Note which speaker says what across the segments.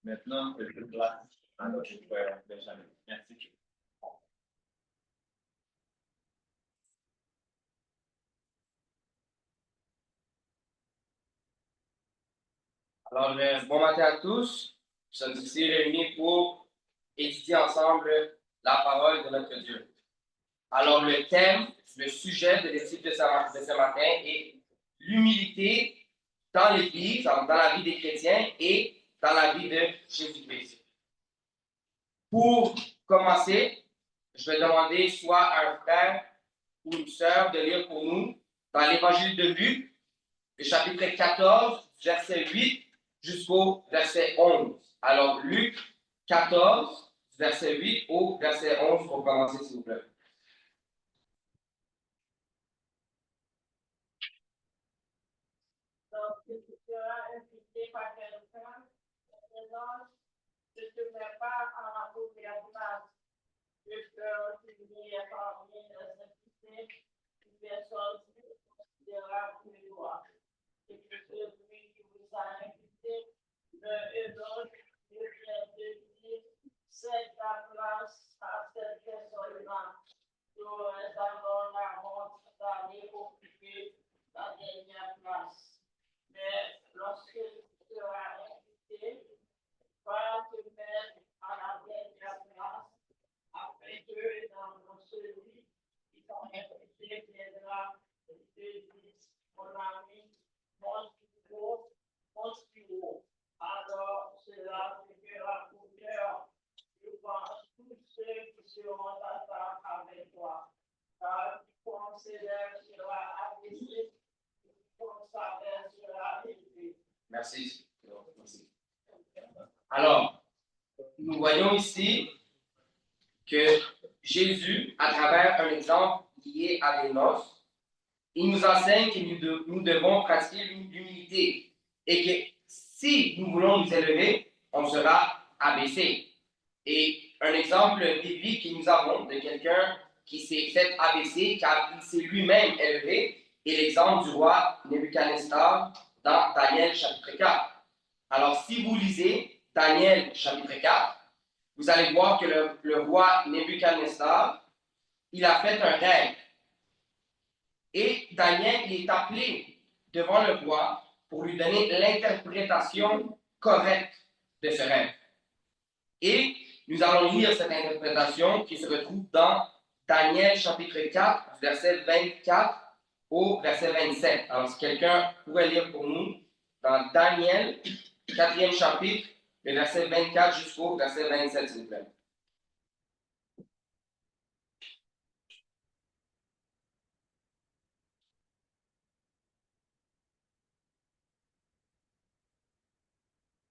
Speaker 1: Maintenant, je place à notre frère Benjamin. Merci.
Speaker 2: Alors, bon matin à tous. Nous sommes ici réunis pour étudier ensemble la parole de notre Dieu. Alors, le thème, le sujet de l'étude de ce matin est l'humilité dans l'Église, dans la vie des chrétiens et dans la vie de Jésus-Christ. Pour commencer, je vais demander soit à un frère ou une sœur de lire pour nous dans l'Évangile de Luc, le chapitre 14, verset 8 jusqu'au verset 11. Alors, Luc 14, verset 8 au verset 11 pour commencer, s'il vous plaît.
Speaker 3: Donc, tu seras invité par quelqu'un, je ne te mets pas en la première place. Je peux finir parmi les invités, une personne qui considérable pour toi. Et que celui qui vous a invité, l'un et l'autre, je viens de dire, c'est ta place à cette personne-là. Nous avons la honte d'aller occuper la dernière place. Mais lorsque tu seras invité, va te mettre à la dernière place, afin que dans celui qui t'a invité viendra et te dise, mon ami, monte plus haut. Alors cela te fera honneur. Je pense tous ceux qui seront à table avec toi. Car ton salaire sera abaissé, ton salaire sera élevé.
Speaker 2: Merci. Alors, nous voyons ici que Jésus, à travers un exemple lié à des noces, il nous enseigne que nous devons pratiquer l'humilité et que si nous voulons nous élever, on sera abaissé. Et un exemple biblique que nous avons de quelqu'un qui s'est fait abaisser car il s'est lui-même élevé est l'exemple du roi Nebuchadnezzar dans Daniel chapitre 4. Alors, si vous lisez Daniel chapitre 4, vous allez voir que le roi Nebuchadnezzar, il a fait un rêve. Et Daniel, il est appelé devant le roi pour lui donner l'interprétation correcte de ce rêve. Et nous allons lire cette interprétation qui se retrouve dans Daniel chapitre 4, du verset 24 au verset 27. Alors, si quelqu'un pourrait lire pour nous dans Daniel, 4e chapitre, le verset 24 jusqu'au verset 27, s'il vous plaît.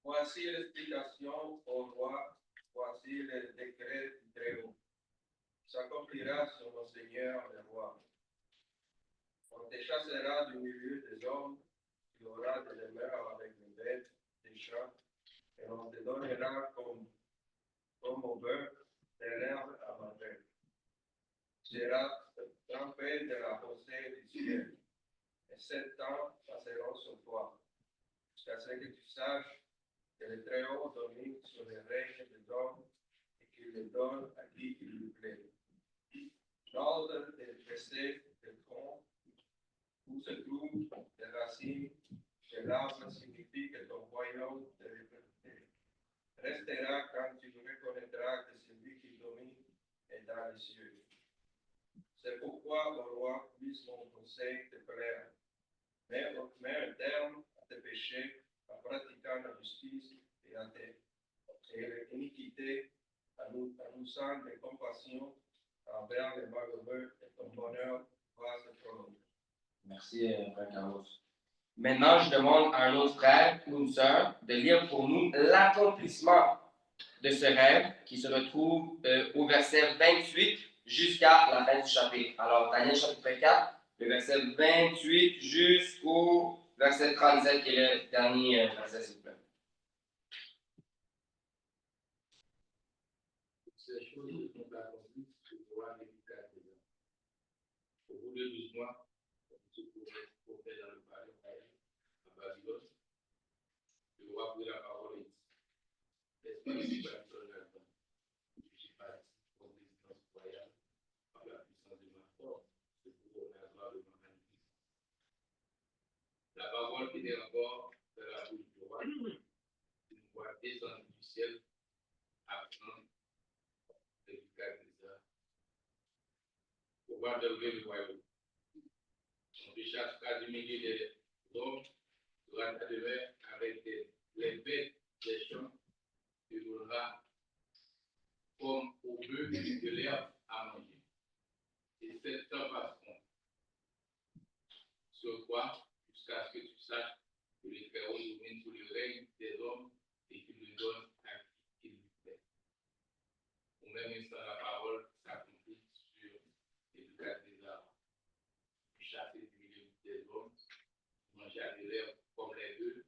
Speaker 4: Voici l'explication au roi, voici le décret du Très-Haut. S'accomplira sur mon Seigneur le roi. On te chassera du milieu des hommes, tu auras de demeures avec les bêtes, des champs, et on te donnera comme au beurre de l'herbe à manger. Tu seras trempé de la rosée du ciel, et 7 ans passeront sur toi, jusqu'à ce que tu saches que le Très-Haut domine sur les règnes des hommes et qu'il les donne à qui il lui plaît. L'ordre de dresser le tronc où se trouvent les racines de l'arbre signifie que ton royaume restera quand tu reconnaîtras que celui qui domine est dans les cieux. C'est pourquoi, mon roi, puisse mon conseil te plaire. Mets un terme à tes péchés en pratiquant la justice et l'iniquité, en usant de compassion envers les malheureux, et ton bonheur va se prolonger.
Speaker 2: Merci, Frère Carlos. Maintenant, je demande à un autre frère ou une sœur de lire pour nous l'accomplissement de ce rêve qui se retrouve au verset 28 jusqu'à la fin du chapitre. Alors, Daniel chapitre 4, le verset 28 jusqu'au verset 37, qui est le dernier verset, s'il vous plaît.
Speaker 5: Ces choses ne sont pas accomplies que le roi Nebuchadnezzar. Au bout de 12 mois, se trouvait dans le palais à Babylone. Le roi prit la parole et dit: suis pas seul là-dedans. Je suis pas comme résidence royale par la puissance de ma force. C'est pour la gloire de ma magnificence. La parole qui est encore de la bouche du roi, une voix descendue du ciel, apprend Nebuchadnezzar. Pouvoir d'élever le royaume. On te chassera du milieu des hommes, sera ta demeure avec les bêtes des champs, tu donneras comme au bœuf de l'herbe à manger. Et sept ans passeront sur toi jusqu'à ce que tu saches que le Très-Haut domine sur le règne des hommes et qu'il le donne à qui il lui plaît. Au même instant, la parole s'accomplit sur Nebuchadnezzar. Chassé du milieu des hommes, manger de l'herbe comme les bœufs,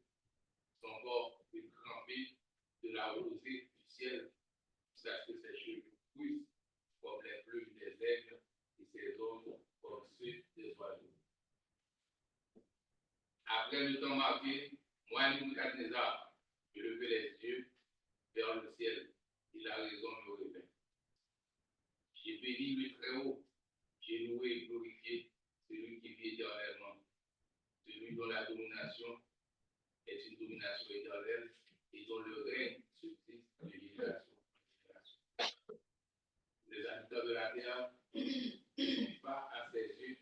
Speaker 5: son corps est trempé de la rosée du ciel, jusqu'à ce que ses cheveux poussent comme les plumes des aigles et ses ongles comme ceux des oiseaux. Après le temps marqué, moi, Nebuchadnezzar, je levai les yeux vers le ciel et la raison me revint. J'ai béni le Très-Haut, j'ai loué et glorifié celui qui vit éternellement, celui dont la domination est une domination éternelle et dont le règne subsiste de génération en génération. Les habitants de la terre ne sont pas à ses yeux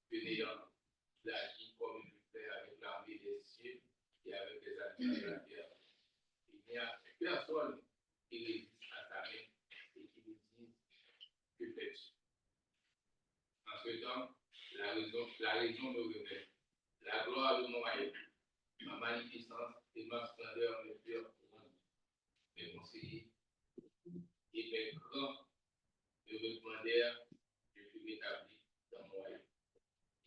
Speaker 5: que n'ayant agi comme il le fait avec l'armée des cieux et avec les habitants de la terre. Il n'y a personne qui résiste à sa main et qui lui dise que fais-tu. En ce temps, la raison me révèle. La gloire de mon royaume, ma magnificence et ma splendeur me furent rendues. Mes conseillers et mes grands me recommandèrent, je fus rétabli dans mon royaume.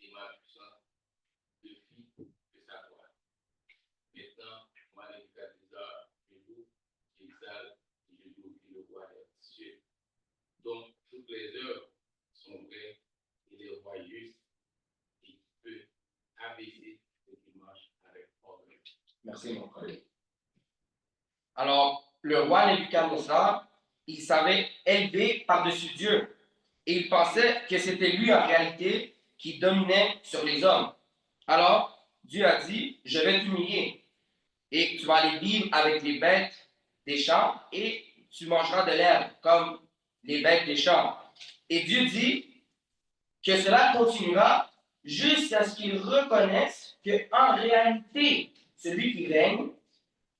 Speaker 5: Et ma puissance ne fit que sa gloire. Maintenant, moi, Nebuchadnezzar, je loue, j'exalte et je glorifie le roi des cieux. Donc, toutes les œuvres sont vraies et les rois justes, et qui peut abaisser ceux qui marchent avec ordre.
Speaker 2: Merci, mon collègue. Alors, le roi Nebuchadnezzar, il savait élever par-dessus Dieu. Et il pensait que c'était lui, en réalité, qui dominait sur les hommes. Alors, Dieu a dit, je vais t'humilier. Et tu vas aller vivre avec les bêtes des champs et tu mangeras de l'herbe comme les bêtes des champs. Et Dieu dit que cela continuera jusqu'à ce qu'ils reconnaissent qu'en réalité, celui qui règne,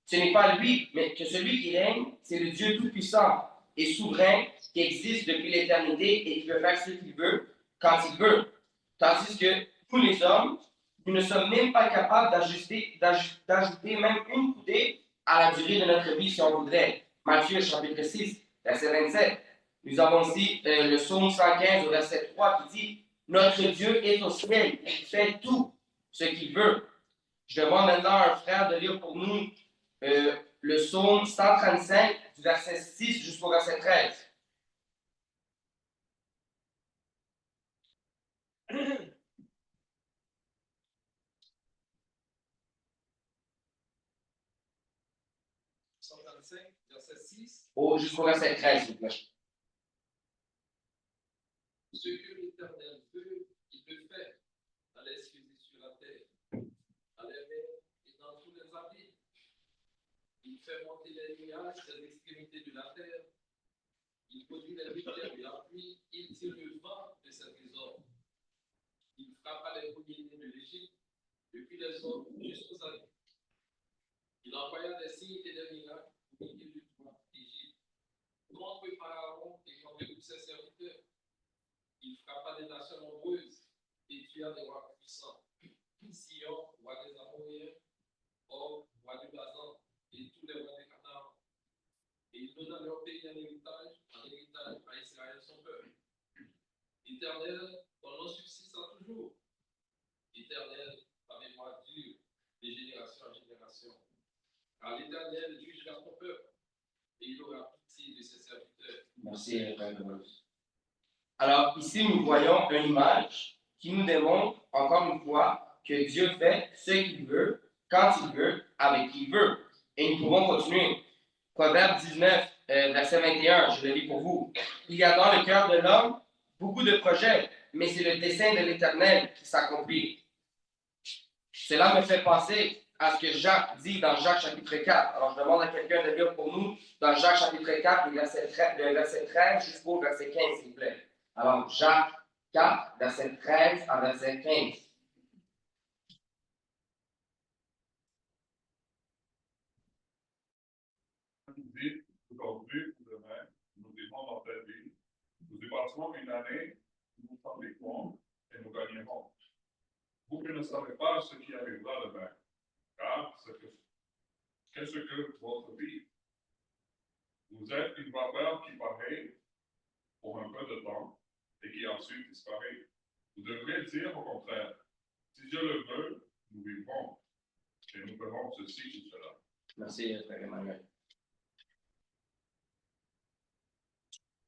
Speaker 2: ce n'est pas lui, mais que celui qui règne, c'est le Dieu tout-puissant et souverain qui existe depuis l'éternité et qui peut faire ce qu'il veut, quand il veut. Tandis que tous les hommes, nous ne sommes même pas capables d'ajouter même une coudée à la durée de notre vie si on voudrait. Matthieu chapitre 6, verset 27. Nous avons aussi le psaume 115 au verset 3 qui dit « Notre Dieu est au ciel, il fait tout ce qu'il veut. » Je demande maintenant à un frère de lire pour nous le psaume 135 du verset 6 jusqu'au verset 13.
Speaker 4: Verset 6.
Speaker 2: Jusqu'au verset 13, s'il vous plaît.
Speaker 4: Ce que l'Éternel veut, il le fait, dans les cieux et sur la terre, dans les mers et dans tous les abîmes. Il fait monter les nuages des extrémités de la terre. Il produit les rivières de la pluie. Il tire le vent de ses trésors. Il frappa les premiers-nés de l'Égypte, depuis les hommes jusqu'aux années. Il envoya des signes et des miracles pour guider le roi d'Égypte contre Pharaon et contre tous ses serviteurs. Il frappa des nations nombreuses et tua des rois puissants. Sion, roi des Amoréens, Og, roi du Bazan, et tous les rois des Canaan. Et il donna leur pays en héritage à Israël son peuple. Éternel, ton nom subsistera toujours. Éternel, ta mémoire dure de génération en génération. Car l'Éternel jugera ton peuple et il aura pitié de ses serviteurs.
Speaker 2: Merci, Frère Rose. Alors, ici, nous voyons une image qui nous démontre, encore une fois, que Dieu fait ce qu'il veut, quand il veut, avec qui il veut. Et nous pouvons continuer. Proverbe 19, verset 21, je le lis pour vous. Il y a dans le cœur de l'homme beaucoup de projets, mais c'est le dessein de l'Éternel qui s'accomplit. Cela me fait penser à ce que Jacques dit dans Jacques chapitre 4. Alors, je demande à quelqu'un de lire pour nous dans Jacques chapitre 4, le verset 13 jusqu'au verset 15, s'il vous plaît. Alors, Jacques 4, verset 13 à verset 15.
Speaker 6: Dit aujourd'hui ou demain, nous dirons dans telle ville, nous dépasserons une année, nous fabriquerons et nous gagnerons. Vous ne savez pas ce qui arrivera demain, car qu'est-ce que votre vie? Vous êtes une vapeur qui paraît pour un peu de temps et qui ensuite disparaît. Vous devriez dire au contraire, si Dieu le veut, nous vivrons et nous ferons ceci ou cela.
Speaker 2: Merci, frère Emmanuel.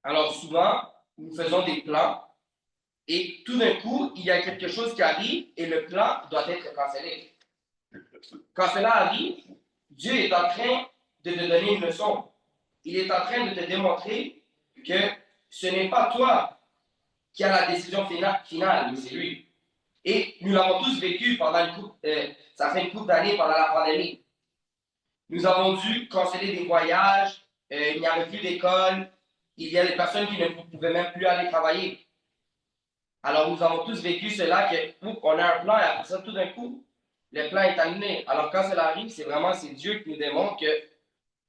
Speaker 2: Alors, souvent, nous faisons des plans et tout d'un coup, il y a quelque chose qui arrive et le plan doit être cancellé. Quand cela arrive, Dieu est en train de te donner une leçon. Il est en train de te démontrer que ce n'est pas toi qui as la décision finale, mais c'est lui. Et nous l'avons tous vécu pendant ça fait une couple d'années pendant la pandémie. Nous avons dû canceller des voyages, il n'y avait plus d'école, il y a des personnes qui ne pouvaient même plus aller travailler. Alors nous avons tous vécu cela, on a un plan et après ça, tout d'un coup, le plan est annulé. Alors quand cela arrive, c'est Dieu qui nous démontre que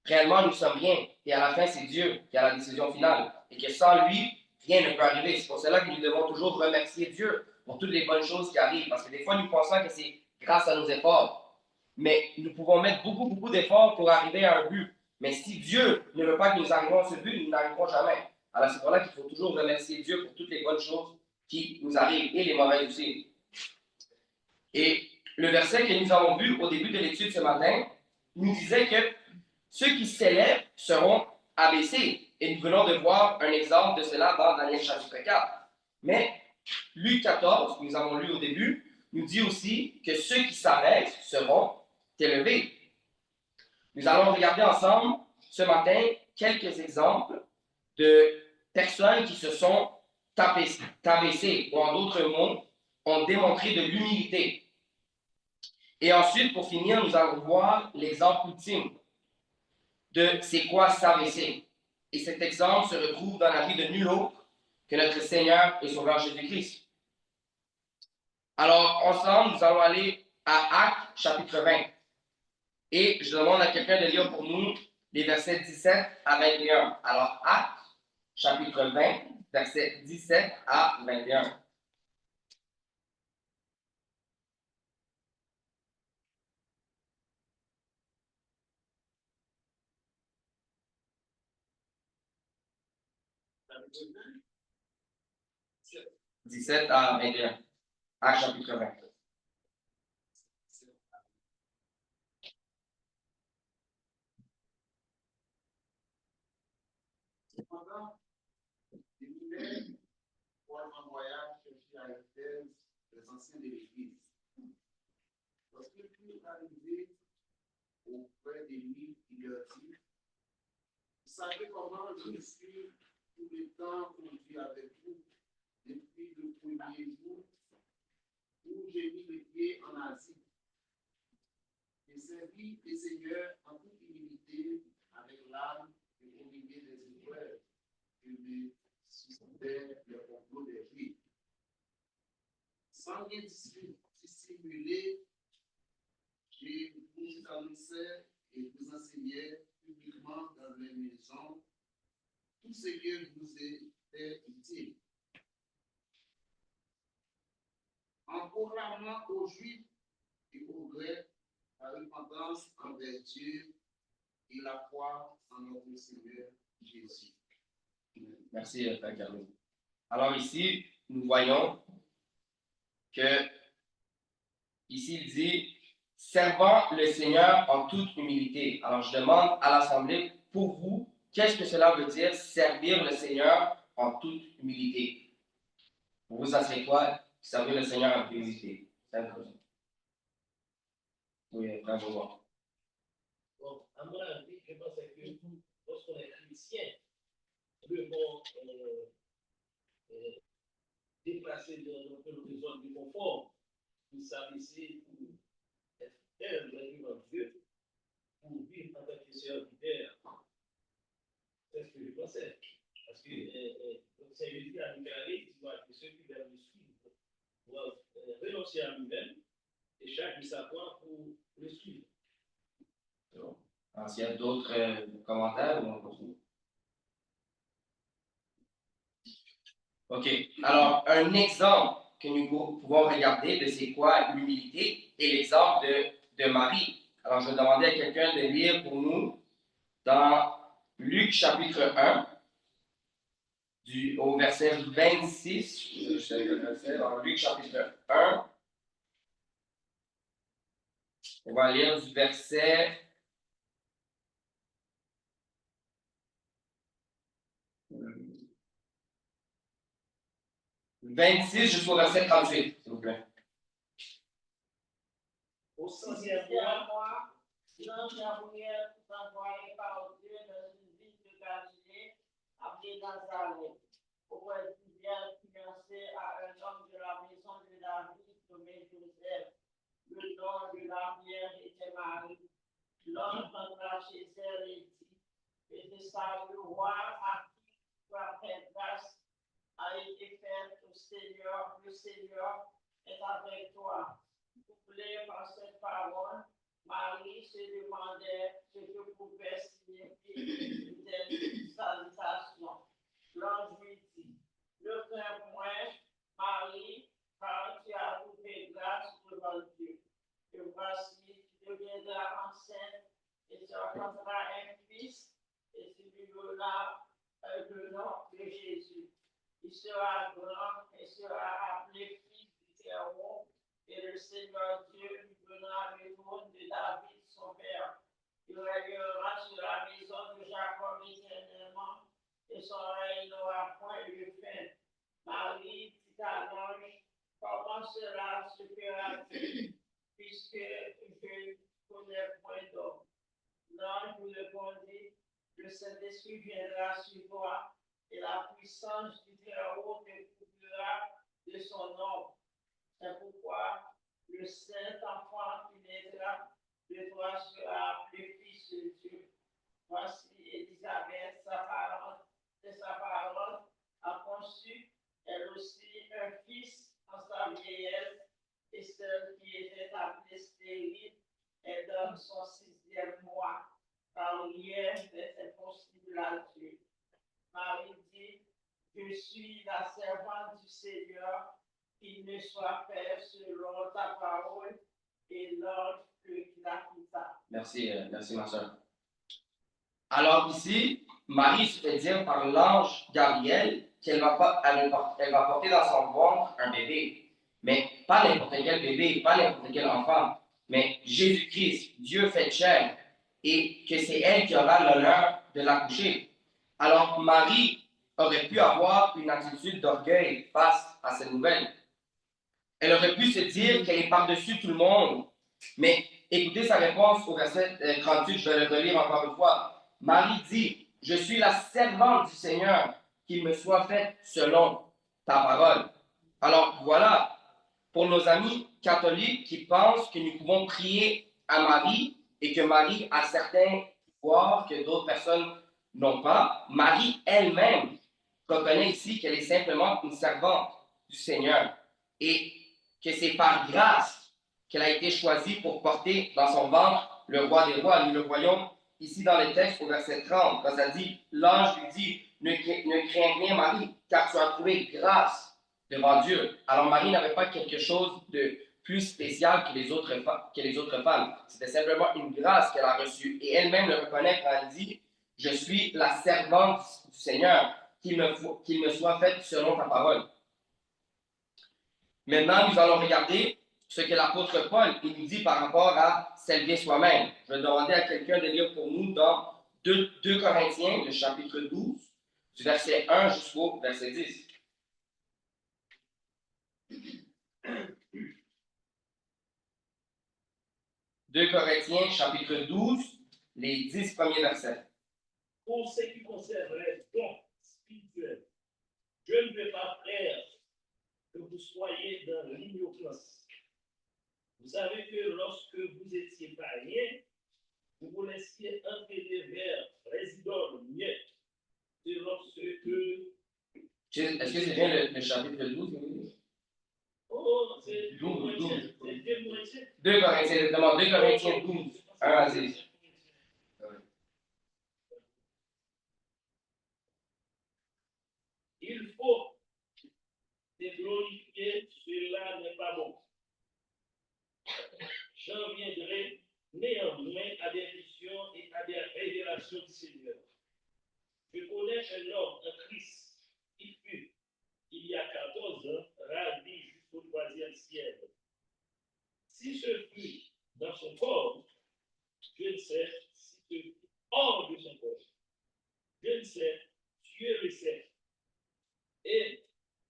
Speaker 2: réellement nous sommes rien. Et à la fin, c'est Dieu qui a la décision finale. Et que sans lui, rien ne peut arriver. C'est pour cela que nous devons toujours remercier Dieu pour toutes les bonnes choses qui arrivent. Parce que des fois, nous pensons que c'est grâce à nos efforts. Mais nous pouvons mettre beaucoup d'efforts pour arriver à un but. Mais si Dieu ne veut pas que nous arrivions à ce but, nous n'arriverons jamais. Alors c'est pour cela qu'il faut toujours remercier Dieu pour toutes les bonnes choses qui nous arrivent et les mauvaises aussi. Et le verset que nous avons vu au début de l'étude ce matin nous disait que ceux qui s'élèvent seront abaissés. Et nous venons de voir un exemple de cela dans Daniel chapitre 4. Mais Luc 14, nous avons lu au début, nous dit aussi que ceux qui s'abaissent seront élevés. Nous allons regarder ensemble ce matin quelques exemples de personnes qui se sont abaissées, ou en d'autres mots, ont démontré de l'humilité. Et ensuite, pour finir, nous allons voir l'exemple ultime de c'est quoi s'abaisser. Et cet exemple se retrouve dans la vie de nul autre que notre Seigneur et Sauveur Jésus-Christ. Alors, ensemble, nous allons aller à Actes, chapitre 20. Et je demande à quelqu'un de lire pour nous les versets 17 à 21. Alors, Actes, chapitre 20, versets 17 à 21. « 17 à 21. Actes, chapitre 20.
Speaker 7: Cependant, des milliers pour un voyage chercher à Éphèse les anciens de l'Église. Lorsqu'ils furent arrivés auprès de lui, il leur dit, vous savez comment je suis tout le temps conduit avec vous depuis le premier jour où j'ai mis les pieds en Asie. J'ai servi le Seigneur en toute humilité avec l'âme et au milieu des épreuves que me suscitaient le complot des Juifs. Sans rien dissimuler, je vous annonçais et vous enseignais publiquement dans les maisons tout ce que vous était utile. En proclamant aux Juifs et aux Grecs la repentance envers Dieu et la foi en notre Seigneur Jésus.
Speaker 2: Merci, Frère Carlo. Alors ici, nous voyons que, ici, il dit, servant le Seigneur en toute humilité. Alors je demande à l'Assemblée, pour vous, qu'est-ce que cela veut dire, servir le Seigneur en toute humilité? Pour vous, ça serait quoi, servir le Seigneur en toute humilité? Oui, bravo.
Speaker 7: Bon, à mon avis, je pense que
Speaker 8: chrétiens devons déplacer dans nos zones de confort pour s'abaisser, pour être humble devant Dieu, pour vivre en tant que serviteur. C'est ce que je pensais. Parce que c'est Jésus a déclaré que ceux qui veulent le suivre doivent renoncer à lui-même et chaque sa foi pour le suivre.
Speaker 2: Alors, s'il y a d'autres commentaires, on continue. OK. Alors, un exemple que nous pouvons regarder de c'est quoi l'humilité est l'exemple de Marie. Alors, je vais demander à quelqu'un de lire pour nous dans Luc chapitre 1, au verset 26. Je sais le verset, dans Luc chapitre 1. On va lire du verset 26 jusqu'au verset 38, s'il vous plaît.
Speaker 8: Au sens
Speaker 3: Moi, l'ange Gabriel fut envoyé par Dieu dans une ville de Galilée, appelée Nazareth, auprès d'une vierge fiancée à un homme de la maison de David nommé Joseph. Le nom de la vierge était Marie. L'ange entra chez elle et dit, et de sa roi à qui tu as fait grâce a été faite au Seigneur, le Seigneur est avec toi. Couplée par cette parole, Marie se demandait ce que pouvait signifier une telle salutation. L'ange lui dit, ne crains point, Marie, car tu as trouvé grâce devant Dieu. Et voici, tu deviendras enceinte et tu enfanteras un fils, et tu lui donneras le nom de Jésus. Il sera grand et sera appelé fils du Très-Haut, et le Seigneur Dieu lui donnera le trône de David, son père. Il régnera sur la maison de Jacob éternellement, et son règne n'aura point de fin. Marie dit à l'ange, comment cela se fera-t-il, puisque je ne connais point d'homme? L'ange lui répondit, le Saint-Esprit viendra sur toi, et la puissance du Très-Haut te couvrira de son ombre. C'est pourquoi le Saint-Enfant qui naîtra de toi sera appelé Fils de Dieu. Voici Élisabeth, sa parole, a conçu, elle aussi, un fils en sa vieillesse, et celle qui était appelée stérile est dans son 6e mois, car rien n'est impossible à Dieu. Marie dit, je suis la servante du Seigneur, qu'il me soit fait selon ta parole, et l'ange qui la quitta.
Speaker 2: Merci, ma soeur. Alors ici, Marie se fait dire par l'ange Gabriel qu'elle va porter dans son ventre un bébé. Mais pas n'importe quel bébé, pas n'importe quel enfant, mais Jésus-Christ, Dieu fait chair, et que c'est elle qui aura l'honneur de l'accoucher. Alors Marie aurait pu avoir une attitude d'orgueil face à cette nouvelle. Elle aurait pu se dire qu'elle est par-dessus tout le monde. Mais écoutez sa réponse au verset 38, je vais le relire encore une fois. Marie dit, je suis la servante du Seigneur, qu'il me soit fait selon ta parole. Alors voilà, pour nos amis catholiques qui pensent que nous pouvons prier à Marie et que Marie a certains pouvoirs que d'autres personnes n'ont pas, Marie elle-même reconnaît ici qu'elle est simplement une servante du Seigneur et que c'est par grâce qu'elle a été choisie pour porter dans son ventre le roi des rois. Nous le voyons ici dans le texte au verset 30, quand ça dit, l'ange lui dit, ne crains rien Marie, car tu as trouvé grâce devant Dieu. Alors Marie n'avait pas quelque chose de plus spécial que les autres femmes. C'était simplement une grâce qu'elle a reçue. Et elle-même le reconnaît quand elle dit, je suis la servante du Seigneur, qu'il me soit fait selon ta parole. Maintenant, nous allons regarder ce que l'apôtre Paul nous dit par rapport à s'élever soi-même. Je vais demander à quelqu'un de lire pour nous dans 2 Corinthiens, le chapitre 12, du verset 1 jusqu'au verset 10. 2 Corinthiens, chapitre 12, les 10 premiers versets.
Speaker 8: pour ce qui concerne les dons spirituels, je ne veux pas, frère, que vous soyez dans l'ignorance. Vous savez que lorsque vous étiez païens, vous vous laissiez entraîner vers les idoles muettes. C'est lorsque...
Speaker 2: Est-ce que c'est bien le chapitre 12?
Speaker 8: Oh, c'est
Speaker 2: 12.
Speaker 8: 2 Corinthiens.
Speaker 2: 2 Corinthiens, demande 2 Corinthiens 12, 1 à 10.
Speaker 8: Il faut te glorifier, cela n'est pas bon. J'en viendrai néanmoins à des visions et à des révélations du Seigneur. Je connais un homme en Christ qui fut, il y a 14 ans, ravi jusqu'au 3e ciel. Si ce fut dans son corps, je ne sais si ce fut hors de son corps. Je ne sais, Dieu le sait. Et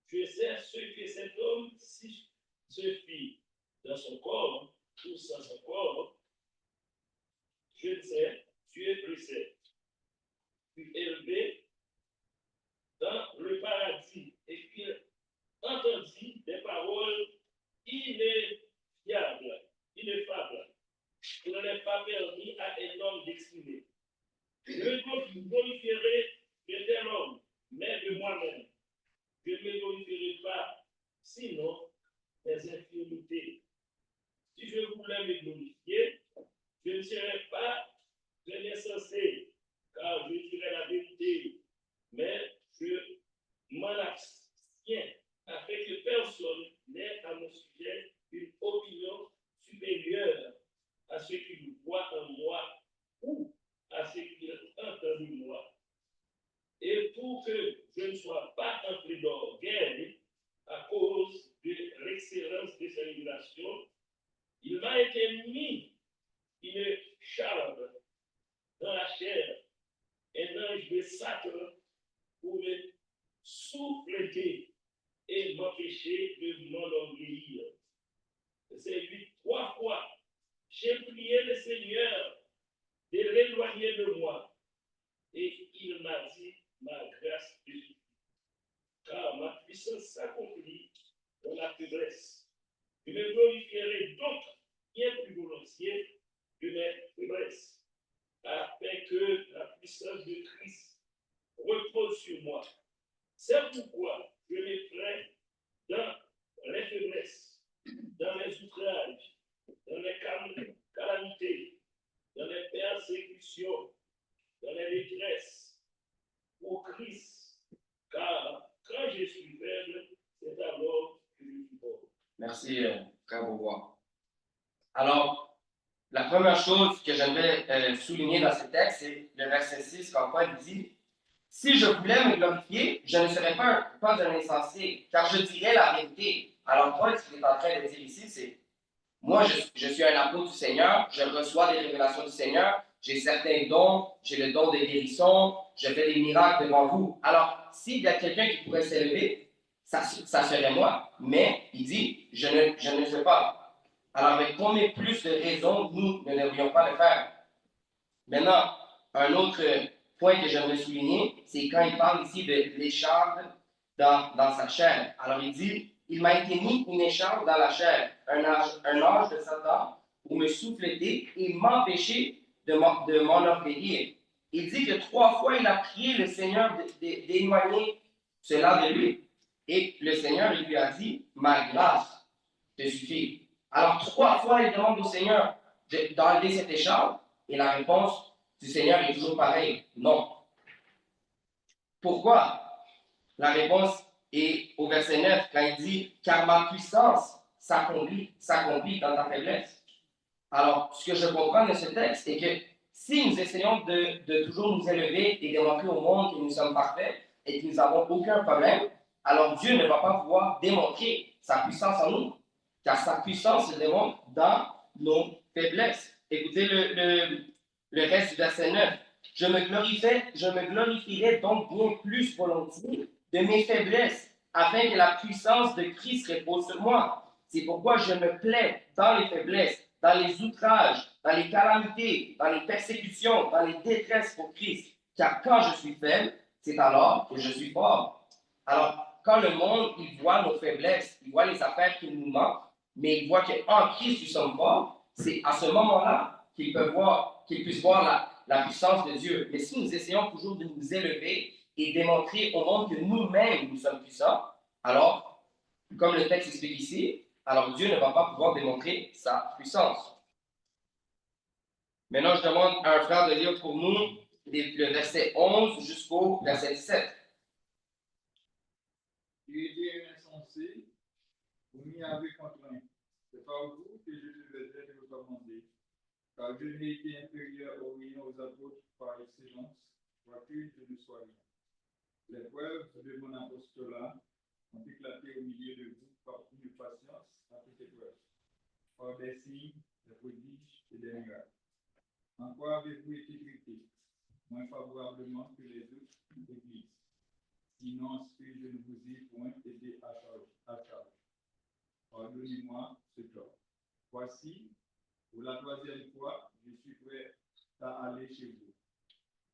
Speaker 8: je sais ce que cet homme, si se fit dans son corps ou sans son corps, je ne sais, Dieu le sait. Fut élevé dans le paradis et qu'il entendit des paroles ineffables. Il ne n'est pas permis à un homme d'exprimer. Je glorifierai de tel homme, mais de moi-même. Je ne me glorifierai pas, sinon des infirmités. Si je voulais me glorifier, je ne serais pas insensé, car je dirais la vérité, mais je m'en abstiens, afin que personne n'ait à mon sujet une opinion supérieure à ce qu'il voit en moi ou à ce qu'il entend de moi. Et pour que je ne sois pas empli d'orgueil à cause de l'excellence de sa révélation, il m'a été mis une charge dans la chair, un ange de Satan pour me souffleter et m'empêcher de m'enorgueillir. C'est lui 3 fois. J'ai prié le Seigneur de l'éloigner de moi. Et il m'a dit, ma grâce te suffit. Car ma puissance s'accomplit dans la faiblesse. Je me glorifierai donc bien plus volontiers de mes faiblesses, afin que la puissance de Christ repose sur moi. C'est pourquoi je me plains dans les faiblesses, dans les outrages, dans les calamités, dans les persécutions, dans les détresses, pour Christ. Car quand je suis faible, c'est alors que je suis fort.
Speaker 2: Merci, frère Beauvoir. Alors, la première chose que j'aimerais souligner dans ce texte, c'est le verset 6, quand Paul dit « Si je voulais me glorifier, je ne serais pas un insensé, car je dirais la vérité. » Alors, Paul, ce qu'il est en train de dire ici, c'est « Moi, je suis un apôtre du Seigneur, je reçois des révélations du Seigneur, j'ai certains dons, j'ai le don de guérison, je fais des miracles devant vous. » Alors, s'il y a quelqu'un qui pourrait s'élever, ça serait moi. Mais, il dit, je ne le fais pas. Alors, avec combien plus de raisons nous ne devrions pas le faire? Maintenant, un autre point que j'aimerais souligner, c'est quand il parle ici de l'écharpe dans sa chair. Alors, il dit, il m'a été mis une écharpe dans la chair, un ange de Satan, pour me souffleter et m'empêcher de m'enorgueillir. Il dit que 3 fois, il a prié le Seigneur d'éloigner cela de lui. Et le Seigneur, il lui a dit, ma grâce te suffit. Alors, 3 fois, il demande au Seigneur d'enlever cette écharpe, et la réponse du Seigneur est toujours pareille, non. Pourquoi? La réponse est au verset 9, quand il dit, car ma puissance s'accomplit dans ta faiblesse. Alors, ce que je comprends de ce texte, c'est que si nous essayons de toujours nous élever et démontrer au monde que nous sommes parfaits et que nous n'avons aucun problème, alors Dieu ne va pas pouvoir démontrer sa puissance en nous, car sa puissance se démontre dans nos faiblesses. Écoutez le reste du verset 9. Je me glorifierai donc bien plus volontiers de mes faiblesses, afin que la puissance de Christ repose sur moi. C'est pourquoi je me plais dans les faiblesses, dans les outrages, dans les calamités, dans les persécutions, dans les détresses pour Christ. car quand je suis faible, c'est alors que je suis fort. Alors, quand le monde, il voit nos faiblesses, il voit les affaires qui nous manquent, mais il voit qu'en Christ, nous sommes forts, c'est à ce moment-là qu'il puisse voir la puissance de Dieu. Mais si nous essayons toujours de nous élever et démontrer au monde que nous-mêmes, nous sommes puissants, alors, comme le texte explique ici, alors Dieu ne va pas pouvoir démontrer sa puissance. Maintenant, je demande à un frère de lire pour nous le verset 11 jusqu'au verset 17.
Speaker 9: Il était insensé, vous m'y avez contraint. C'est par vous que je devais être recommandé, car je n'ai été inférieur aux rien aux apôtres par excellence, quoique je ne sois rien. Les preuves de mon apostolat ont éclaté au milieu de vous par une patience à toute épreuve, par des signes, des prodiges et des miracles. En quoi avez-vous été traités, moins favorablement que les autres églises? Sinon, ce que je ne vous ai point été à charge. Pardonnez-moi ce tort. Voici, pour la troisième fois, je suis prêt à aller chez vous,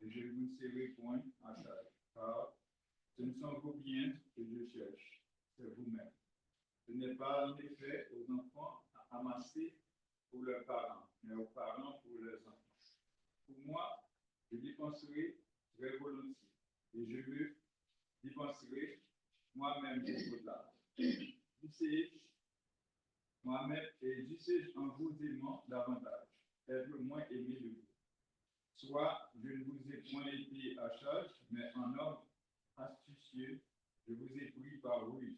Speaker 9: et je ne vous serai point à charge, car ce ne sont vos biens que je cherche, c'est vous-même. Ce n'est pas en effet aux enfants à amasser pour leurs parents, mais aux parents pour leurs enfants. Pour moi, je dépenserai très volontiers, et je me dépenserai moi-même au-delà. Dussé-je moi-même et dussé-je en vous aimant davantage, être moins aimé de vous. Soit je ne vous ai point été à charge, mais en homme astucieux, je vous ai pris par ruse.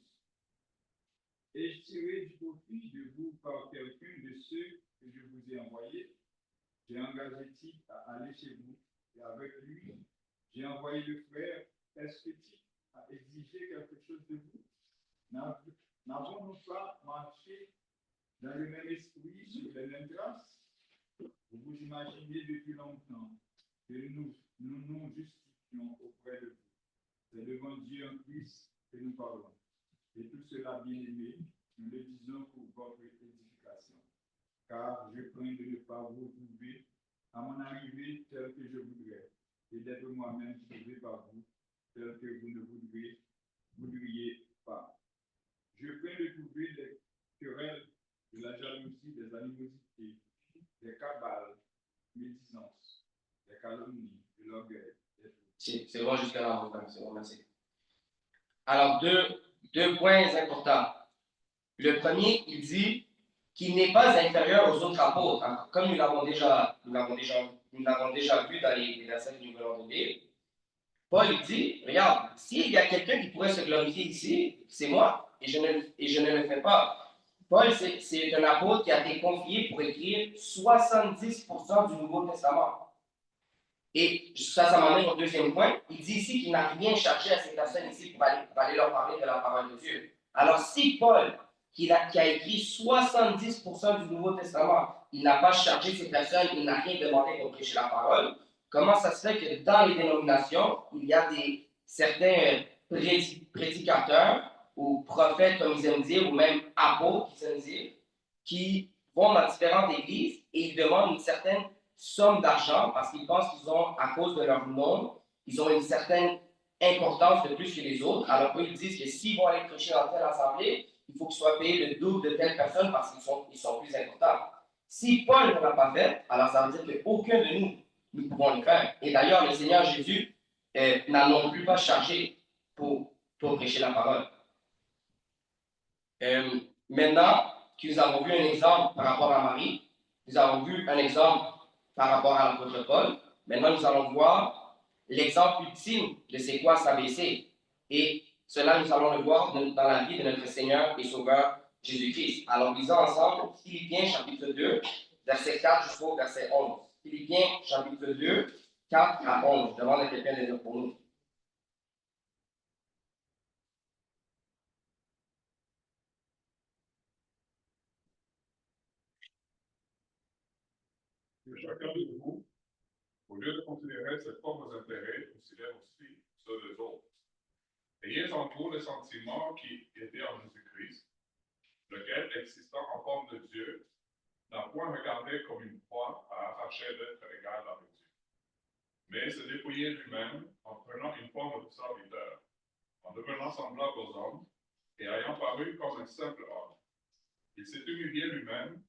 Speaker 9: Et je tirerai du profit de vous par quelqu'un de ceux que je vous ai envoyés. J'ai engagé Tite à aller chez vous, et avec lui, j'ai envoyé le frère. Est-ce que Tite a exigé quelque chose de vous? N'avons-nous pas marché dans le même esprit, sur les mêmes traces? Vous vous imaginez depuis longtemps que nous justifions auprès de vous. C'est devant Dieu en Christ que nous parlons. Et tout cela, bien aimé, nous le disons pour votre édification. Car je crains de ne pas vous trouver à mon arrivée tel que je voudrais, et d'être moi-même trouvé par vous tel que vous ne voudriez pas. Je crains de trouver des querelles, de la jalousie, des animosités, des cabales, médisances, des calomnies, de l'orgueil.
Speaker 2: C'est bon jusqu'à là, c'est bon, merci. Alors, deux points importants. Le premier, il dit qu'il n'est pas inférieur aux autres apôtres. Alors, comme nous l'avons déjà vu dans les versets que nous venons de lire, Paul il dit, regarde, s'il y a quelqu'un qui pourrait se glorifier ici, c'est moi, et je ne le fais pas. Paul, c'est un apôtre qui a été confié pour écrire 70% du Nouveau Testament. Et ça m'amène au deuxième point. Il dit ici qu'il n'a rien chargé à ces personnes ici pour aller leur parler de la parole de Dieu. Alors, si Paul, qui a écrit 70% du Nouveau Testament, il n'a pas chargé ces personnes, il n'a rien demandé pour prêcher la parole, comment ça se fait que dans les dénominations, il y a certains prédicateurs ou prophètes, comme ils aiment dire, ou même apôtres, qui aiment dire, qui vont dans différentes églises et ils demandent une certaine somme d'argent parce qu'ils pensent qu'ils ont, à cause de leur nom, ils ont une certaine importance de plus que les autres. Alors eux, ils disent que s'ils vont aller prêcher dans telle assemblée, il faut qu'ils soient payés le double de telle personne parce qu'ils sont plus importants. Si Paul ne l'a pas fait, alors ça veut dire qu'aucun de nous pouvons le faire. Et d'ailleurs, le Seigneur Jésus n'a non plus pas chargé pour prêcher la parole. Maintenant que nous avons vu un exemple par rapport à Marie, nous avons vu un exemple par rapport à l'apôtre Paul, maintenant nous allons voir l'exemple ultime de c'est quoi s'abaisser. Et cela, nous allons le voir dans la vie de notre Seigneur et Sauveur Jésus-Christ. Alors, lisons ensemble Philippiens chapitre 2, verset 4 jusqu'au verset 11. Philippiens chapitre 2, 4 à 11. Je demande à quelqu'un de lire pour nous.
Speaker 6: Que chacun de vous, au lieu de considérer ses propres intérêts, considère aussi ceux des autres. Ayez en vous le sentiment qui était en Jésus-Christ, lequel, existant en forme de Dieu, n'a point regardé comme une proie à arracher d'être égal avec Dieu. mais s'est dépouillé lui-même en prenant une forme de serviteur, en devenant semblable aux hommes et ayant paru comme un simple homme. Il s'est humilié lui-même,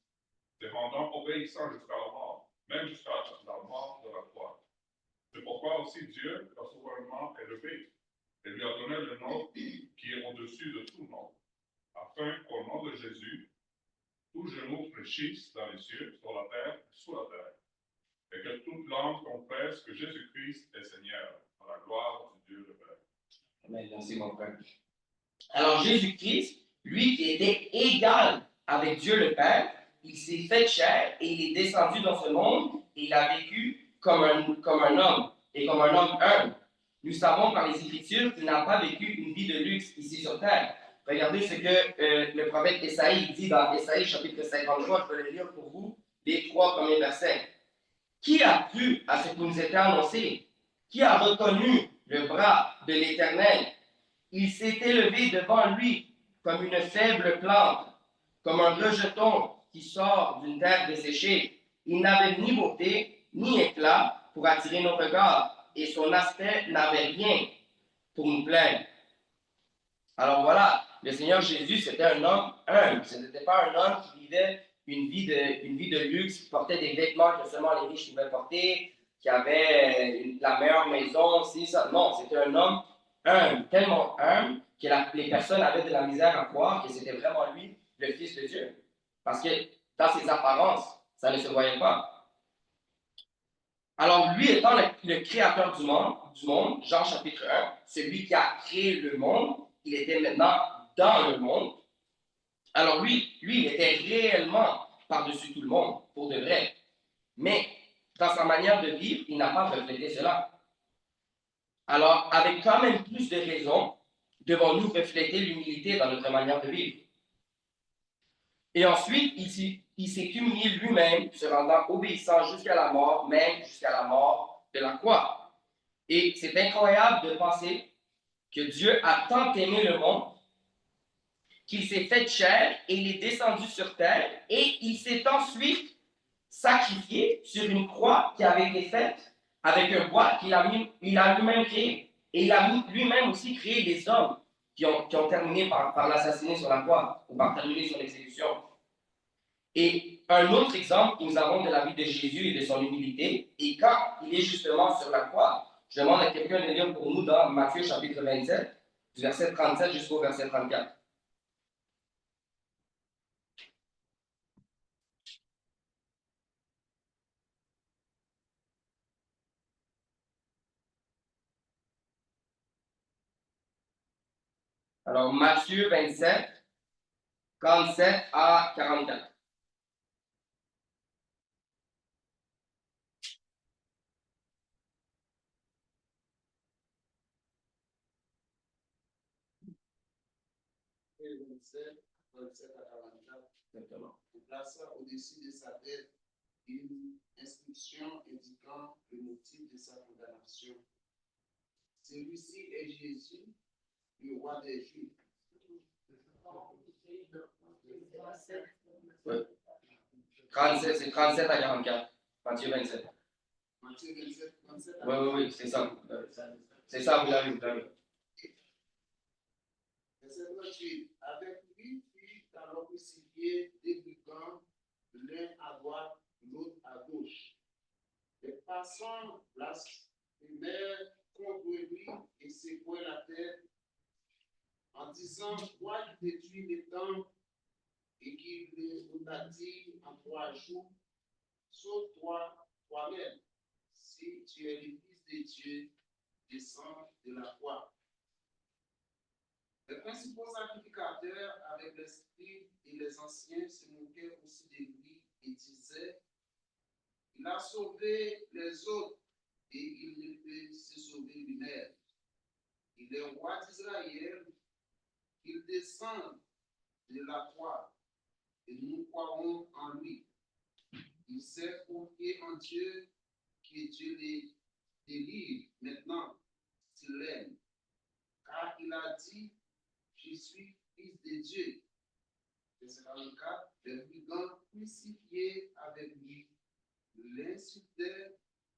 Speaker 6: se rendant obéissant jusqu'à la mort, même jusqu'à la mort de la croix. C'est pourquoi aussi Dieu l'a souverainement élevé et lui a donné le nom qui est au-dessus de tout nom, afin qu'au nom de Jésus, tout genou fléchisse dans les cieux, sur la terre et sous la terre, et que toute langue confesse que Jésus-Christ est Seigneur, à la gloire de Dieu le Père.
Speaker 2: Amen. Merci, mon frère. Alors, Jésus-Christ, lui qui était égal avec Dieu le Père, il s'est fait chair et il est descendu dans ce monde et il a vécu comme un homme et comme un homme humble. Nous savons par les Écritures qu'il n'a pas vécu une vie de luxe ici sur terre. Regardez ce que le prophète Ésaïe dit dans Ésaïe chapitre 53, je vais le lire pour vous, les 3 premiers versets. Qui a cru à ce qui nous était annoncé? Qui a reconnu le bras de l'Éternel? Il s'est élevé devant lui comme une faible plante, comme un rejeton qui sort d'une terre desséchée. Il n'avait ni beauté, ni éclat pour attirer nos regards, et son aspect n'avait rien pour nous plaindre. Alors voilà, le Seigneur Jésus, c'était un homme humble. Ce n'était pas un homme qui vivait une vie de luxe, qui portait des vêtements que seulement les riches pouvaient porter, qui avait la meilleure maison, si, ça. Non, c'était un homme humble, tellement humble que les personnes avaient de la misère à croire que c'était vraiment lui, le Fils de Dieu. Parce que dans ses apparences, ça ne se voyait pas. Alors, lui étant le créateur du monde, Jean chapitre 1, celui qui a créé le monde, il était maintenant dans le monde. Alors lui, il était réellement par-dessus tout le monde, pour de vrai. Mais dans sa manière de vivre, il n'a pas reflété cela. Alors, avec quand même plus de raisons, devons-nous refléter l'humilité dans notre manière de vivre. Et ensuite, il s'est humilié lui-même, se rendant obéissant jusqu'à la mort, même jusqu'à la mort de la croix. Et c'est incroyable de penser que Dieu a tant aimé le monde qu'il s'est fait chair et il est descendu sur terre et il s'est ensuite sacrifié sur une croix qui avait été faite avec un bois qu'il a lui-même créé. Et il a lui-même aussi créé les hommes qui ont terminé par l'assassiner sur la croix ou par terminer son exécution. Et un autre exemple que nous avons de la vie de Jésus et de son humilité, et quand il est justement sur la croix, je demande à quelqu'un de lire pour nous dans Matthieu chapitre 27, du verset 37 jusqu'au verset 34. Alors, Matthieu 27, 37 à 44.
Speaker 7: Et 27, 37 à 44.
Speaker 2: Exactement.
Speaker 7: Il plaça au-dessus de sa tête une inscription indiquant le motif de sa condamnation. Celui-ci est Jésus, le roi des Juifs.
Speaker 2: Oui. 37, c'est 37 à 44. Matthieu 27.
Speaker 7: Matthieu 27, 37 à 44.
Speaker 2: Oui, c'est ça. C'est ça, vous l'avez.
Speaker 7: Verset 38. Avec lui fut alors crucifié des brigands, l'un à droite, l'autre à gauche. Les passants blasphémèrent contre lui et secouaient la tête en disant: toi qui détruis les temples et qui les rebâtis en 3 jours, sauve-toi toi-même. Si tu es le Fils de Dieu, descends de la croix. Les principaux sacrificateurs, avec les scribes et les anciens, se moquaient aussi de lui et disaient: il a sauvé les autres et il ne peut se sauver lui-même. Il est roi d'Israël, il descend de la croix et nous croirons en lui. Il s'est confié en Dieu, que Dieu les délivre maintenant s'il l'aime. Car il a dit: je suis fils de Dieu. Verset 44. Les brigands crucifiés avec lui l'insultèrent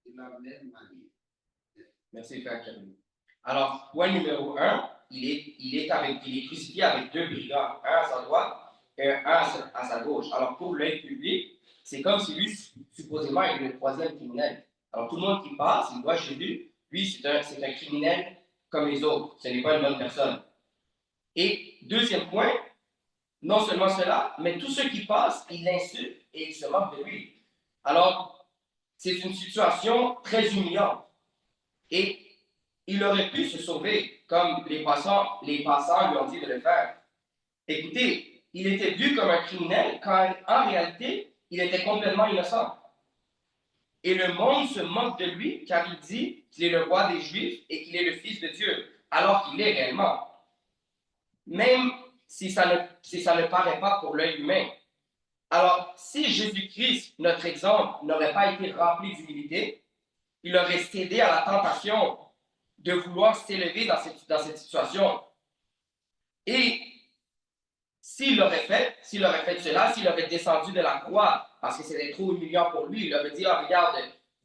Speaker 7: de la même manière.
Speaker 2: Merci, frère Kevin. Alors, point numéro 1, il est crucifié avec deux brigands, un à sa droite et un à sa gauche. Alors, pour l'œil public, c'est comme si lui, supposément, il est le troisième criminel. Alors, tout le monde qui passe, il voit Jésus, lui, c'est un criminel comme les autres. Ce n'est pas une bonne personne. Et deuxième point, non seulement cela, mais tous ceux qui passent, ils l'insultent et ils se moquent de lui. Alors, c'est une situation très humiliante. Et il aurait pu se sauver, comme les passants lui ont dit de le faire. Écoutez, il était vu comme un criminel quand en réalité, il était complètement innocent. Et le monde se moque de lui car il dit qu'il est le roi des Juifs et qu'il est le Fils de Dieu, alors qu'il est réellement. Même si ça ne paraît pas pour l'œil humain. Alors, si Jésus-Christ, notre exemple, n'aurait pas été rempli d'humilité, il aurait cédé à la tentation de vouloir s'élever dans cette situation. Et s'il aurait fait cela, s'il aurait descendu de la croix, parce que c'était trop humiliant pour lui, il aurait dit, ah, regarde,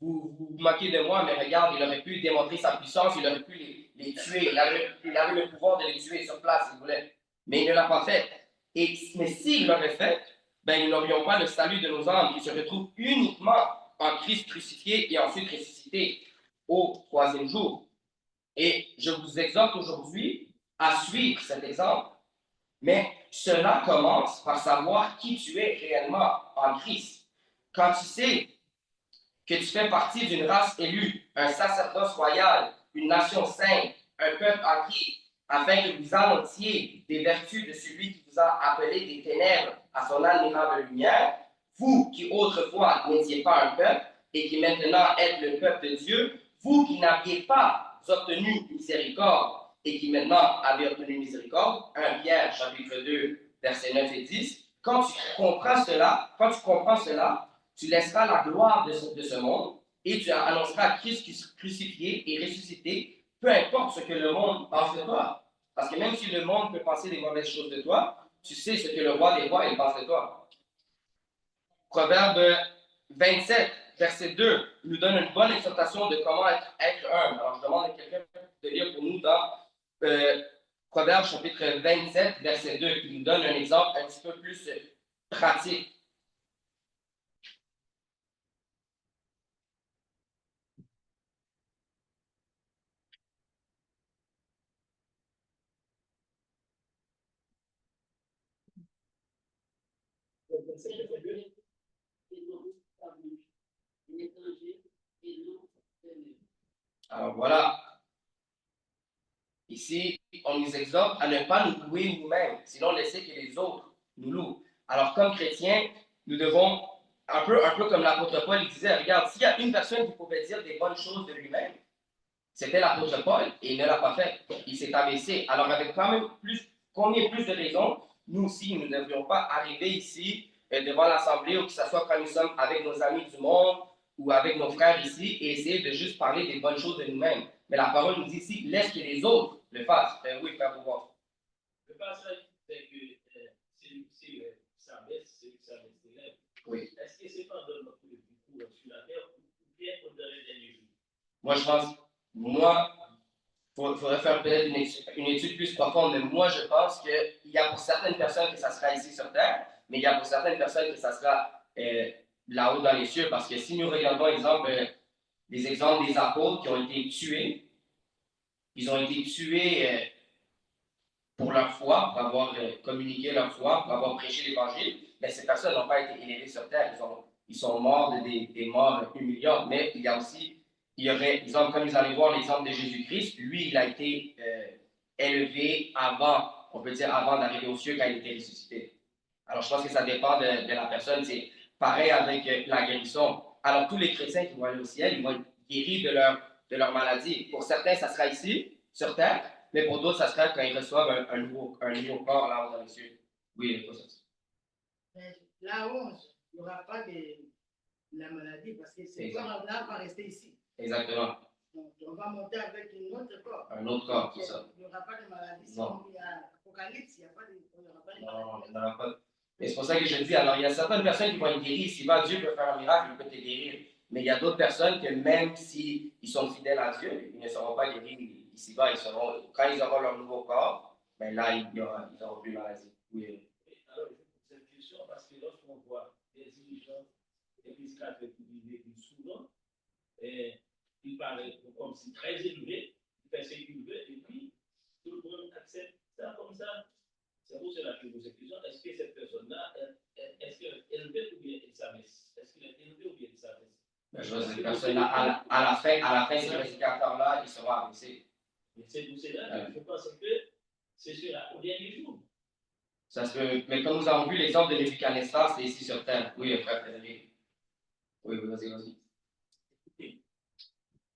Speaker 2: vous moquez de moi, mais regarde, il aurait pu démontrer sa puissance, il aurait pu les tuer, il avait le pouvoir de les tuer sur place, s'il voulait. Mais il ne l'a pas fait. Mais s'il l'aurait fait, ben, nous n'aurions pas le salut de nos âmes qui se retrouve uniquement en Christ crucifié et ensuite ressuscité au troisième jour. Et je vous exhorte aujourd'hui à suivre cet exemple. Mais cela commence par savoir qui tu es réellement en Christ. Quand tu sais que tu fais partie d'une race élue, un sacerdoce royal, une nation sainte, un peuple acquis, afin que vous annonциez des vertus de celui qui vous a appelé des ténèbres à son admirable lumière, vous qui autrefois n'étiez pas un peuple et qui maintenant êtes le peuple de Dieu, vous qui n'aviez pas obtenu miséricorde et qui maintenant avez obtenu miséricorde, 1 Pierre chapitre 2, versets 9 et 10, quand tu comprends cela, tu laisseras la gloire de ce monde et tu annonceras Christ crucifié et ressuscité, peu importe ce que le monde pense de toi. Parce que même si le monde peut penser des mauvaises choses de toi, tu sais ce que le roi des rois il pense de toi. Proverbe 27, verset 2, nous donne une bonne exhortation de comment être humble. Alors, je demande à quelqu'un de lire pour nous dans Proverbe chapitre 27, verset 2, qui nous donne un exemple un petit peu plus pratique. Alors voilà, ici, on nous exhorte à ne pas nous louer nous-mêmes, sinon laisser que les autres nous louent. Alors comme chrétiens, nous devons, un peu comme l'apôtre Paul, il disait, regarde, s'il y a une personne qui pouvait dire des bonnes choses de lui-même, c'était l'apôtre Paul, et il ne l'a pas fait. Il s'est abaissé. Alors avec quand même combien plus de raisons, nous aussi, nous ne devrions pas arriver ici devant l'Assemblée, ou que ce soit quand nous sommes avec nos amis du monde, ou avec nos frères ici, et essayer de juste parler des bonnes choses de nous-mêmes. Mais la parole nous dit ici, laisse que les autres le fassent. Oui, frère Bouvard.
Speaker 8: Le passage fait que si ça baisse, c'est que ça baisse les lèvres.
Speaker 2: Oui.
Speaker 8: Est-ce que c'est pas de notre coup sur la terre ou bien au dernier jour?
Speaker 2: Moi, je pense, il faudrait faire peut-être une étude plus profonde, mais moi, je pense qu'il y a pour certaines personnes que ça sera ici sur terre, mais il y a pour certaines personnes que ça sera là-haut dans les cieux, parce que si nous regardons les exemples des apôtres qui ont été tués, ils ont été tués pour leur foi, pour avoir communiqué leur foi, pour avoir prêché l'Évangile, mais ces personnes n'ont pas été élevées sur terre, ils sont morts des morts humiliantes, mais il y a aussi, il y aurait, exemple, comme vous allez voir l'exemple de Jésus-Christ, lui, il a été élevé avant, on peut dire avant d'arriver aux cieux quand il était ressuscité. Alors, je pense que ça dépend de la personne. C'est pareil avec la guérison. Alors, tous les chrétiens qui vont aller au ciel, ils vont être guéris de leur maladie. Pour certains, ça sera ici, sur terre, mais pour d'autres, ça sera quand ils reçoivent un nouveau corps là-haut dans les cieux. Oui, pour ça.
Speaker 10: Là-haut, il n'y aura pas de la maladie parce que ce corps-là va rester ici.
Speaker 2: Exactement.
Speaker 10: Donc, on va monter avec un autre corps.
Speaker 2: Un autre corps, c'est ça.
Speaker 10: Il n'y aura pas de maladie.
Speaker 2: Non.
Speaker 10: Il y a Apocalypse, il n'y aura pas de maladie.
Speaker 2: Non, il n'y en aura pas. Et c'est pour ça que je dis, alors il y a certaines personnes qui vont être guéries. Si Dieu peut faire un miracle, il peut te guérir. Mais il y a d'autres personnes que même s'ils sont fidèles à Dieu, ils ne seront pas guéris ici-bas. Quand ils auront leur nouveau corps, ben là, ils n'auront plus de maladie. Oui.
Speaker 8: Alors, je pose cette question parce que lorsqu'on voit des dirigeants, des prédicateurs qui vivent souvent, ils parlent comme si très élevés, ils font ce qu'ils veulent, et puis tout le monde accepte ça comme ça. C'est pour cela que je pose cette question. Est-ce que cette personne-là, est-ce qu'elle est élevée ou bien elle s'abaisse? Est-ce qu'elle est élevée ou bien elle s'abaisse?
Speaker 2: Ben, je vois cette personne-là, à la fin, ces prédicateurs-là, ils seront abaissés.
Speaker 8: C'est pour cela que je pense que c'est cela au dernier jour.
Speaker 2: Ça se peut, mais comme nous avons vu l'exemple de Nebuchadnezzar, c'est ici sur terre. Oui, frère Frédéric. Oui, vas-y.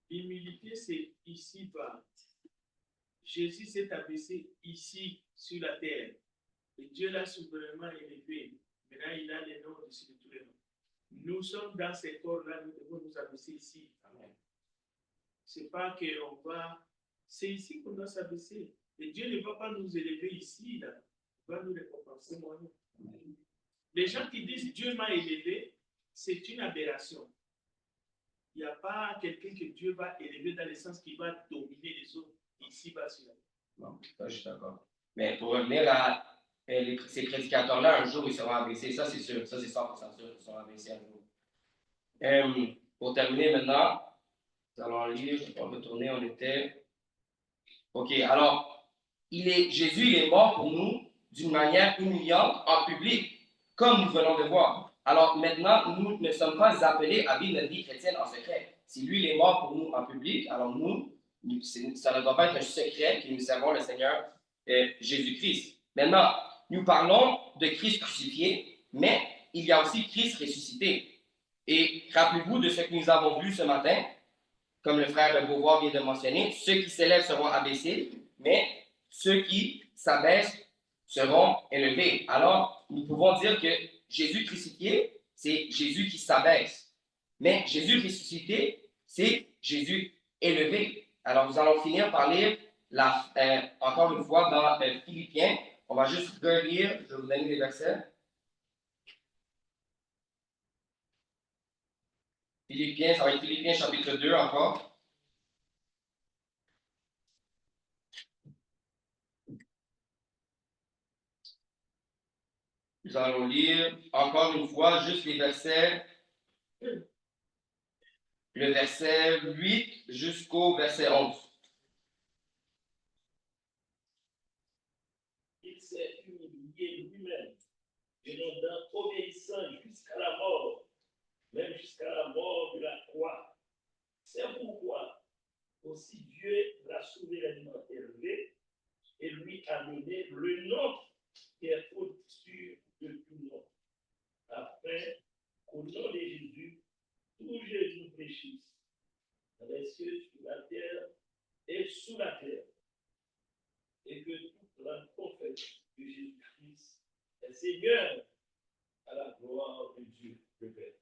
Speaker 11: L'humilité, c'est ici-bas. Jésus s'est abaissé ici, sur la terre. Et Dieu l'a souverainement élevé. Maintenant, il a les noms au-dessus de tous les noms. Nous sommes dans ces corps-là, nous devons nous abaisser ici. Amen. C'est pas qu'on va... C'est ici qu'on doit s'abaisser. Et Dieu ne va pas nous élever ici, là. Il va nous récompenser moi-même. Les gens qui disent Dieu m'a élevé, c'est une aberration. Il n'y a pas quelqu'un que Dieu va élever dans le sens qu'il va dominer les autres ici-bas sur la terre.
Speaker 2: Non, ça, je suis d'accord. Mais pour revenir à ces prédicateurs-là, un jour, ils seront abaissés. Ça, c'est sûr. Ça, c'est 100% sûr. Ils seront abaissés un jour. Pour terminer maintenant, nous allons lire. On va retourner. On était. OK. Alors, Jésus, il est mort pour nous d'une manière humiliante en public, comme nous venons de voir. Alors maintenant, nous ne sommes pas appelés à vivre notre vie chrétienne en secret. Si lui, il est mort pour nous en public, alors ça ne doit pas être un secret que nous servons le Seigneur Jésus-Christ. Maintenant, nous parlons de Christ crucifié, mais il y a aussi Christ ressuscité. Et rappelez-vous de ce que nous avons vu ce matin, comme le frère Beauvoir vient de mentionner, ceux qui s'élèvent seront abaissés, mais ceux qui s'abaissent seront élevés. Alors, nous pouvons dire que Jésus crucifié, c'est Jésus qui s'abaisse. Mais Jésus ressuscité, c'est Jésus élevé. Alors, nous allons finir par lire, encore une fois, dans Philippiens. On va juste relire, je vais vous donner les versets. Philippiens, ça va être Philippiens chapitre 2 encore. Nous allons lire encore une fois juste les versets, le verset 8 jusqu'au verset 11.
Speaker 8: Il s'est humilié lui-même, devenant obéissant jusqu'à la mort, même jusqu'à la mort de la croix. C'est pourquoi aussi Dieu l'a souverainement élevé et lui a donné le nom qui est au-dessus de tout nom, afin qu'au nom de Jésus, tous Jésus fléchissent dans les cieux, sur la terre et sous la terre, et que toute la confesse que Jésus-Christ est Seigneur à la gloire de Dieu le Père.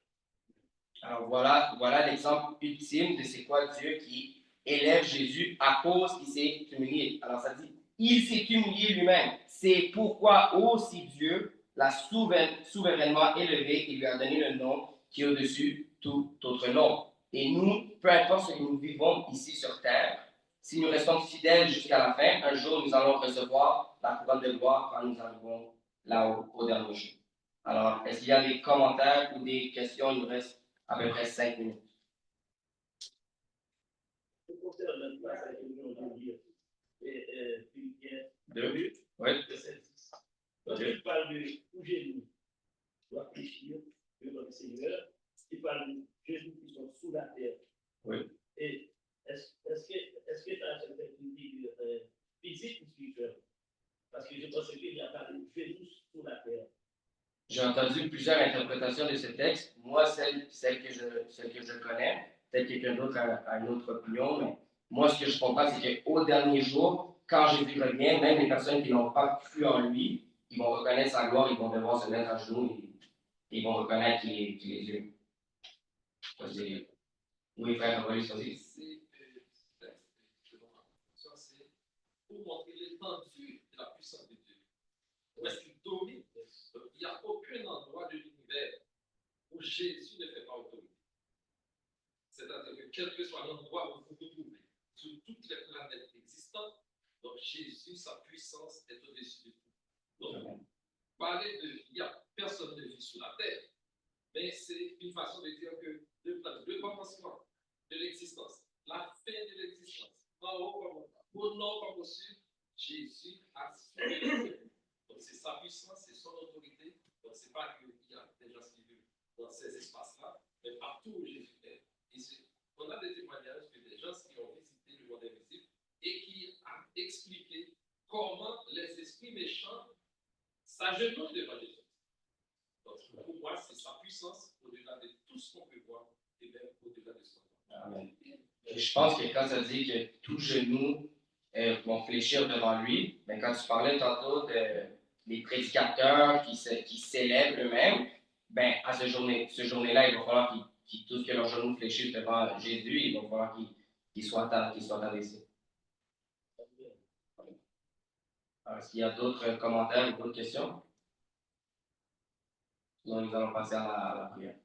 Speaker 2: Alors voilà l'exemple ultime de c'est quoi Dieu qui élève Jésus à cause qu'il s'est humilié. Alors ça dit, il s'est humilié lui-même. C'est pourquoi aussi Dieu l'a souverainement élevé et lui a donné le nom qui est au-dessus tout autre nom. Et nous, peu importe ce que nous vivons ici sur terre, si nous restons fidèles jusqu'à la fin, un jour nous allons recevoir la couronne de gloire quand nous arrivons là-haut au dernier jour. Alors, est-ce qu'il y a des commentaires ou des questions? Il nous reste à peu près 5 minutes.
Speaker 8: Pour concernant le passage que nous allons lire, Philippiens
Speaker 2: 2,
Speaker 8: 2,
Speaker 2: oui.
Speaker 8: verset 10. Lorsqu'il parle de tout Jésus doit fléchir devant le Seigneur, il parle de Jésus qui sont sous la terre.
Speaker 2: Oui.
Speaker 8: Et est-ce que tu as cette idée physique ou spirituelle? Parce que je pense qu'il y a parlé de Jésus sous la terre.
Speaker 2: J'ai entendu plusieurs interprétations de ce texte. Moi, celle que je connais, peut-être quelqu'un d'autre a une autre opinion, mais moi, ce que je comprends, c'est qu'au dernier jour, quand Jésus revient, même les personnes qui n'ont pas cru en lui, ils vont reconnaître sa gloire, ils vont devoir se mettre à genoux et ils vont reconnaître qu'il est Dieu. Oui, frère, oui, ça c'est.
Speaker 12: C'est pour montrer l'étendue de la puissance de Dieu. Où est-ce qu'il domine? Il n'y a aucun endroit de l'univers où Jésus ne fait pas autorité. quel que soit l'endroit où vous vous trouvez, sur toutes les planètes existantes, donc Jésus, sa puissance est au-dessus de tout. Donc, parler de, il n'y a personne de vie sur la terre, mais c'est une façon de dire que le commencement de l'existence, la fin de l'existence, en haut comme en bas, au nord comme au sud, Jésus a sauvé. Donc c'est sa puissance, c'est son autorité. Donc c'est pas qu'il y a des gens qui vivent dans ces espaces-là, mais partout où Jésus est. On a des témoignages que des gens qui ont visité le monde invisible et qui ont expliqué comment les esprits méchants s'agenouillent devant Jésus. Donc pour moi, c'est sa puissance au-delà de tout ce qu'on peut voir et même au-delà de ce qu'on voit.
Speaker 2: Amen. Je pense que quand ça dit que tout genou vont fléchir devant lui, mais quand tu parlais tantôt des prédicateurs qui célèbrent eux-mêmes, ben à ce journée-là, il va falloir qu'ils tous que leurs genoux fléchissent devant Jésus, il va falloir qu'ils soient abaissés. Alors, est-ce qu'il y a d'autres commentaires ou d'autres questions? Sinon, nous allons passer à la prière.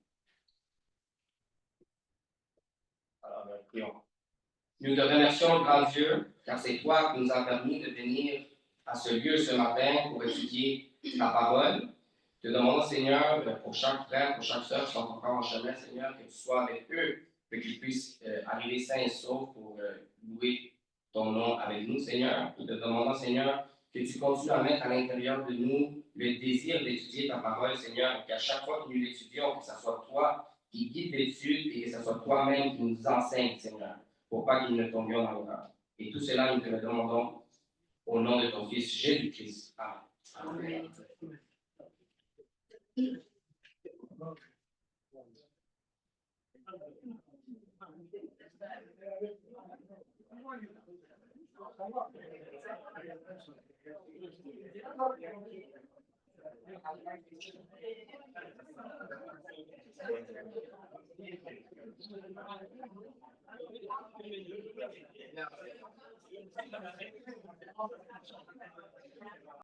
Speaker 2: Alors, prions. Nous te remercions, grand Dieu, car c'est toi qui nous as permis de venir à ce lieu ce matin pour étudier ta parole. Te demandons, Seigneur, pour chaque frère, pour chaque sœur qui sont encore en chemin, Seigneur, que tu sois avec eux, que qu'ils puissent arriver sains et saufs pour louer ton nom avec nous, Seigneur. Nous te demandons, Seigneur, que tu continues à mettre à l'intérieur de nous le désir d'étudier ta parole, Seigneur, et qu'à chaque fois que nous l'étudions, que ce soit toi qui guide l'étude et que ce soit toi-même qui nous enseigne, Seigneur, pour pas qu'ils ne tombions dans l'erreur. Et tout cela, nous te le demandons au nom de ton Fils Jésus-Christ. Amen.